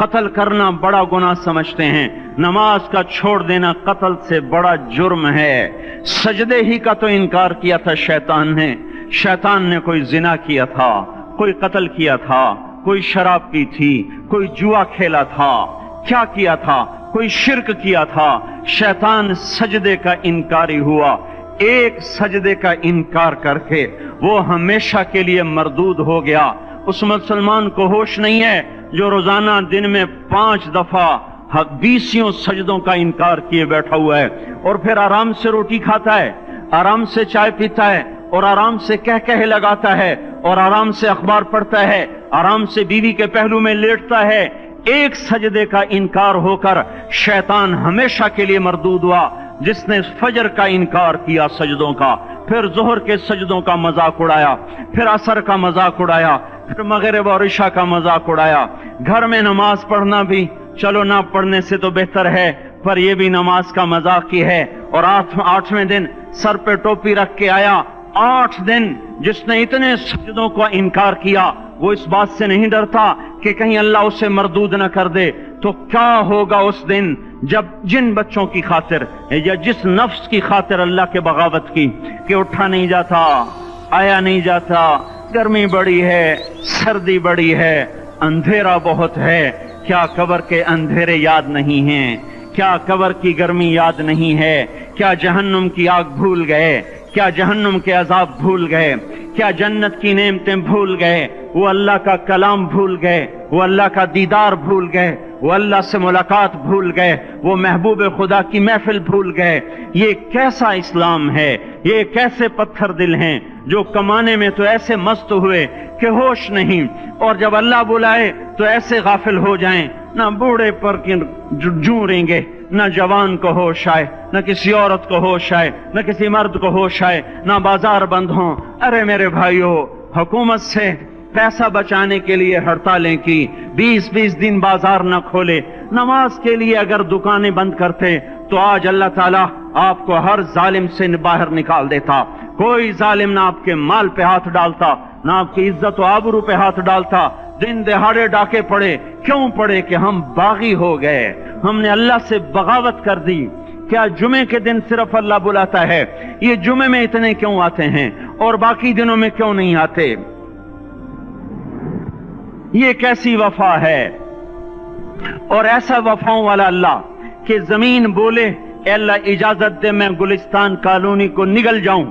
قتل کرنا بڑا گناہ سمجھتے ہیں، نماز کا چھوڑ دینا قتل سے بڑا جرم ہے۔ سجدے ہی کا تو انکار کیا تھا شیطان نے، شیطان نے کوئی زنا کیا تھا، کوئی قتل کیا تھا، کوئی شراب پی تھی، کوئی جوا کھیلا تھا، کیا کیا تھا؟ کوئی شرک کیا تھا۔ شیطان سجدے کا انکاری ہوا، ایک سجدے کا انکار کر کے وہ ہمیشہ کے لیے مردود ہو گیا۔ اس مسلمان کو ہوش نہیں ہے جو روزانہ دن میں 5 دفعہ 20 سجدوں کا انکار کیے بیٹھا ہوا ہے، اور پھر آرام سے روٹی کھاتا ہے، آرام سے چائے پیتا ہے، اور آرام سے کہہ لگاتا ہے، اور آرام سے اخبار پڑھتا ہے، آرام سے بیوی کے پہلو میں لیٹتا ہے۔ ایک سجدے کا انکار ہو کر شیطان ہمیشہ کے لیے مردود ہوا۔ جس نے فجر کا انکار کیا سجدوں کا، پھر ظہر کے سجدوں کا مذاق اڑایا، پھر عصر کا مذاق اڑایا، پھر مغرب اور عشاء کا مذاق اڑایا۔ گھر میں نماز پڑھنا بھی چلو نہ پڑھنے سے تو بہتر ہے، پر یہ بھی نماز کا مذاق ہی ہے۔ اور 8ویں دن سر پہ ٹوپی رکھ کے آیا۔ 8 دن جس نے اتنے سجدوں کا انکار کیا، وہ اس بات سے نہیں ڈرتا کہ کہیں اللہ اسے مردود نہ کر دے، تو کیا ہوگا اس دن جب جن بچوں کی خاطر یا جس نفس کی خاطر اللہ کے بغاوت کی کہ اٹھا نہیں جاتا، آیا نہیں جاتا، گرمی بڑی ہے، سردی بڑی ہے، اندھیرا بہت ہے، کیا قبر کے اندھیرے یاد نہیں ہیں؟ کیا قبر کی گرمی یاد نہیں ہے؟ کیا جہنم کی آگ بھول گئے؟ کیا جہنم کے عذاب بھول گئے؟ کیا جنت کی نعمتیں بھول گئے؟ وہ اللہ کا کلام بھول گئے، وہ اللہ کا دیدار بھول گئے، وہ اللہ سے ملاقات بھول گئے، وہ محبوب خدا کی محفل بھول گئے۔ یہ کیسا اسلام ہے؟ یہ کیسے پتھر دل ہیں جو کمانے میں تو ایسے مست ہوئے کہ ہوش نہیں، اور جب اللہ بلائے تو ایسے غافل ہو جائیں، نہ بوڑھے پر جوں گے، نہ جوان کو ہوش آئے، نہ کسی عورت کو ہوش آئے، نہ کسی مرد کو ہوش آئے، نہ بازار بند ہوں۔ ارے میرے بھائیو، حکومت سے پیسہ بچانے کے لیے ہڑتالیں کی، 20 دن بازار نہ کھولے، نماز کے لیے اگر دکانیں بند کرتے تو آج اللہ تعالیٰ آپ کو ہر ظالم سے باہر نکال دیتا۔ کوئی ظالم نہ آپ کے مال پہ ہاتھ ڈالتا، نہ آپ کی عزت و آبرو پہ ہاتھ ڈالتا۔ دن دہاڑے ڈاکے پڑے، کیوں پڑے؟ کہ ہم باغی ہو گئے، ہم نے اللہ سے بغاوت کر دی۔ کیا جمعے کے دن صرف اللہ بلاتا ہے؟ یہ جمعے میں اتنے کیوں آتے ہیں اور باقی دنوں میں کیوں نہیں آتے؟ یہ کیسی وفا ہے؟ اور ایسا وفاؤں والا اللہ کہ زمین بولے اے اللہ اجازت دے میں گلستان کالونی کو نگل جاؤں،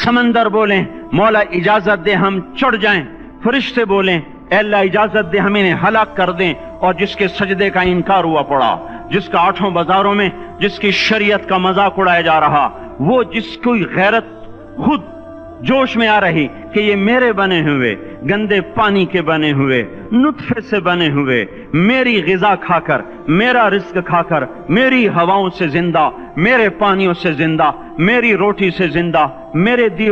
سمندر بولیں مولا اجازت دے ہم چڑھ جائیں، فرشتے بولیں اے اللہ اجازت دے ہم انہیں ہلاک کر دیں، اور جس کے سجدے کا انکار ہوا پڑا، جس کا 8 بازاروں میں جس کی شریعت کا مذاق اڑایا جا رہا، وہ جس کوئی غیرت خود جوش میں آ رہی کہ یہ میرے بنے ہوئے گندے پانی کے بنے ہوئے نطفے سے بنے ہوئے میری غذا کھا کر، میرا رزق کھا کر، میری ہواؤں سے زندہ، میرے پانیوں سے زندہ، میری روٹی سے زندہ، میرے دیے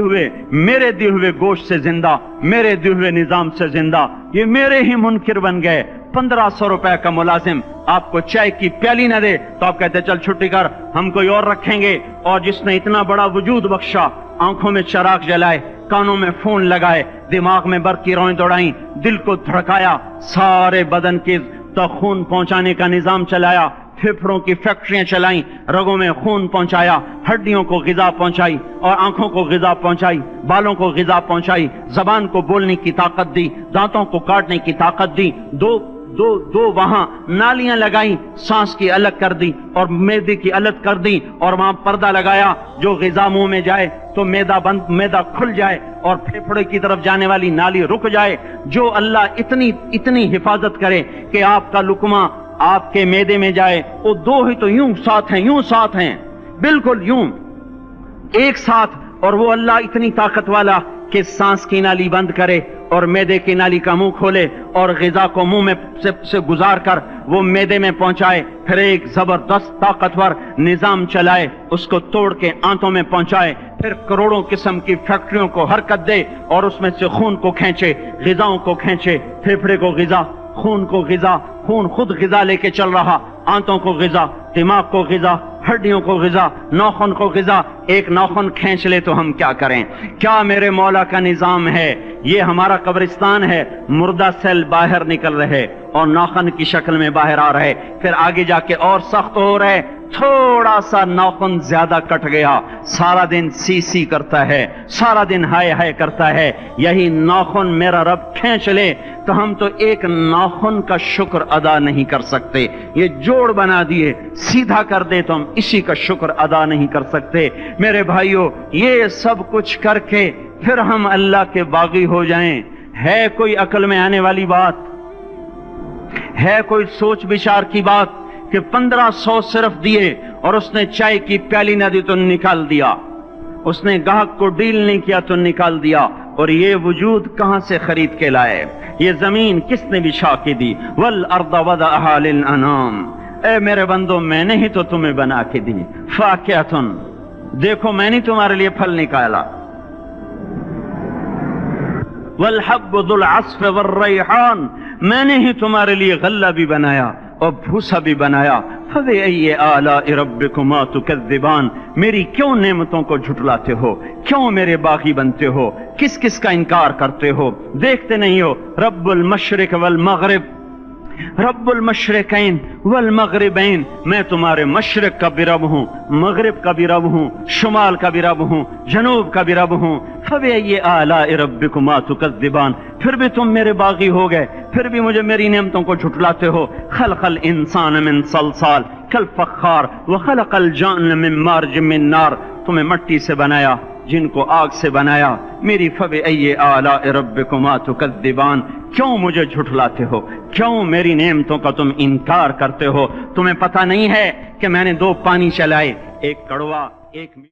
ہوئے گوشت سے زندہ، میرے دیے ہوئے نظام سے زندہ، یہ میرے ہی منکر بن گئے۔ 1500 روپے کا ملازم آپ کو چائے کی پیالی نہ دے تو آپ کہتے چل چھٹی کر، ہم کوئی اور رکھیں گے۔ اور جس نے اتنا بڑا وجود بخشا، آنکھوں میں چراغ جلائے، کانوں میں فون لگائے، دماغ میں برق کی روئیں دوڑائیں، دل کو دھڑکایا، سارے بدن کے تک خون پہنچانے کا نظام چلایا، پھیپھڑوں کی فیکٹریاں چلائیں، رگوں میں خون پہنچایا، ہڈیوں کو غذا پہنچائی، اور آنکھوں کو غذا پہنچائی، بالوں کو غذا پہنچائی، زبان کو بولنے کی طاقت دی، دانتوں کو کاٹنے کی طاقت دی، دو وہاں نالیاں لگائیں، سانس کی الگ کر دی اور معدے کی الگ کر دی، اور وہاں پردہ لگایا، جو غذا منہ میں جائے تو معدہ کھل جائے اور پھیپھڑے کی طرف جانے والی نالی رک جائے۔ جو اللہ اتنی حفاظت کرے کہ آپ کا لقمہ آپ کے معدے میں جائے، وہ 2 ہی تو یوں ساتھ ہیں بالکل یوں ایک ساتھ، اور وہ اللہ اتنی طاقت والا کہ سانس کی نالی بند کرے اور معدے کی نالی کا منہ کھولے اور غذا کو منہ میں سے گزار کر وہ معدے میں پہنچائے، پھر ایک زبردست طاقتور نظام چلائے، اس کو توڑ کے آنتوں میں پہنچائے، پھر کروڑوں قسم کی فیکٹریوں کو حرکت دے اور اس میں سے خون کو کھینچے، غذاؤں کو کھینچے، پھیپھڑے کو غذا، خون کو غذا، خون خود غذا لے کے چل رہا، آنتوں کو غذا، دماغ کو غذا، ہڈیوں کو غذا، ناخن کو غذا۔ ایک ناخن کھینچ لے تو ہم کیا کریں؟ کیا میرے مولا کا نظام ہے؟ یہ ہمارا قبرستان ہے، مردہ سیل باہر نکل رہے اور ناخن کی شکل میں باہر آ رہے، پھر آگے جا کے اور سخت ہو رہے، تھوڑا سا ناخن زیادہ کٹ گیا، سارا دن سی سی کرتا ہے، سارا دن ہائے ہائے کرتا ہے، یہی ناخن میرا رب کھینچ لے تو ہم تو ایک ناخن کا شکر ادا نہیں کر سکتے، یہ جوڑ بنا دیے سیدھا کر دے تو ہم اسی کا شکر ادا نہیں کر سکتے۔ میرے بھائیو، یہ سب کچھ کر کے پھر ہم اللہ کے باغی ہو جائیں، ہے کوئی عقل میں آنے والی بات؟ ہے کوئی سوچ بچار کی بات کہ 1500 صرف دیے اور اس نے چائے کی پیالی نہ دی تو نکال دیا، اس نے گاہک کو ڈیل نہیں کیا تو نکال دیا، اور یہ وجود کہاں سے خرید کے لائے؟ یہ زمین کس نے بچھا کے دی؟ والارض وضعها للانام، اے میرے بندو میں نے ہی تو تمہیں بنا کے دی، فاکہۃ، دیکھو میں نے تمہارے لیے پھل نکالا، والحب ذو العصف والریحان، میں نے ہی تمہارے لیے غلہ بھی بنایا اور بھوسا بھی بنایا، فبأي آلاء ربكما تكذبان، میری کیوں نعمتوں کو جھٹلاتے ہو؟ کیوں میرے باغی بنتے ہو؟ کس کس کا انکار کرتے ہو؟ دیکھتے نہیں ہو رب المشرق والمغرب، رب المشرقین والمغربین، میں تمہارے مشرق کا بھی رب ہوں، مغرب کا بھی رب ہوں، شمال کا بھی رب ہوں، جنوب کا بھی رب ہوں، فبأي آلاء ربكما تكذبان، پھر بھی تم میرے باغی ہو گئے، پھر بھی مجھے میری نعمتوں کو جھٹلاتے ہو۔ خلق الانسان من صلصال کالفخار وخلق الجان من مارج من نار، تمہیں مٹی سے بنایا، جن کو آگ سے بنایا، میری فبأي آلاء ربكما تكذبان، کیوں مجھے جھٹلاتے ہو؟ کیوں میری نعمتوں کا تم انکار کرتے ہو؟ تمہیں پتہ نہیں ہے کہ میں نے 2 پانی چلائے، ایک کڑوا ایک